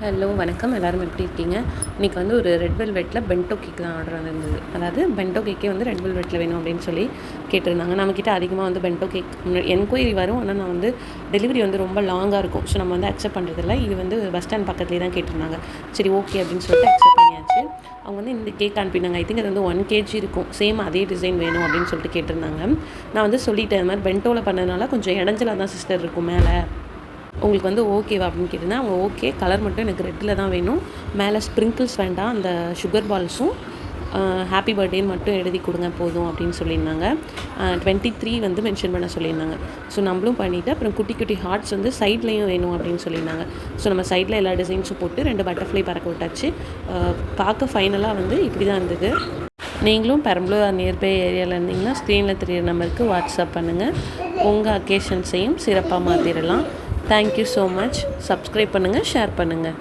Hello வணக்கம். எல்லோரும் எப்படி இருக்கீங்க? இன்றைக்கி வந்து ஒரு ரெட் வெல்வெட்டில் பென்டோ கேக் தான் ஆர்டர் வந்திருந்தது. அதாவது பென்டோ கேக்கே வந்து ரெட் வெல்வெட்டில் வேணும் அப்படின்னு சொல்லி கேட்டிருந்தாங்க. நம்மக்கிட்ட அதிகமாக வந்து பென்டோ கேக் என்கொயரி வரும். ஆனால் நான் வந்து டெலிவரி வந்து ரொம்ப லாங்காக இருக்கும். ஸோ நம்ம வந்து அக்செப்ட் பண்ணுறதில்ல. இது வந்து பஸ் ஸ்டாண்ட் பக்கத்துலேயே தான் கேட்டிருந்தாங்க. சரி ஓகே அப்படின்னு சொல்லிட்டு அக்செப்ட் பண்ணியாச்சு. அவங்க வந்து இந்த கேக் அனுப்பினாங்க. ஐ திங்க் அது வந்து 1 kg இருக்கும். சேம் அதே டிசைன் வேணும் அப்படின்னு சொல்லிட்டு கேட்டிருந்தாங்க. நான் வந்து சொல்லிட்டேன், இந்த மாதிரி பென்டோவில் பண்ணதுனால கொஞ்சம் இடைஞ்சலாக தான் சிஸ்டர் இருக்கும் மேலே, உங்களுக்கு வந்து ஓகேவா அப்படின்னு கேட்டிருந்தேன். அவங்க ஓகே, கலர் மட்டும் எனக்கு ரெட்டில் தான் வேணும், மேலே ஸ்ப்ரிங்கிள்ஸ் வேண்டாம், அந்த சுகர் பால்ஸும் ஹாப்பி பர்த்டேன்னு மட்டும் எழுதி கொடுங்க போதும் அப்படின்னு சொல்லியிருந்தாங்க. 23 வந்து மென்ஷன் பண்ண சொல்லியிருந்தாங்க. ஸோ நம்மளும் பண்ணிவிட்டு அப்புறம் குட்டி குட்டி ஹார்ட்ஸ் வந்து சைட்லேயும் வேணும் அப்படின்னு சொல்லியிருந்தாங்க. ஸோ நம்ம சைடில் எல்லா டிசைன்ஸும் போட்டு 2 பட்டர்ஃப்ளை பறக்க விட்டாச்சு. பார்க்க ஃபைனலாக வந்து இப்படி தான் இருந்தது. நீங்களும் பெரம்பலூர் நியர்பை ஏரியாவில் இருந்தீங்கன்னா ஸ்க்ரீனில் தெரியிற நம்பருக்கு வாட்ஸ்அப் பண்ணுங்கள். உங்கள் அக்கேஷன்ஸையும் சிறப்பாக மாற்றிடலாம். Thank you so much. சப்ஸ்கிரைப் பண்ணுங்கள், ஷேர் பண்ணுங்கள்.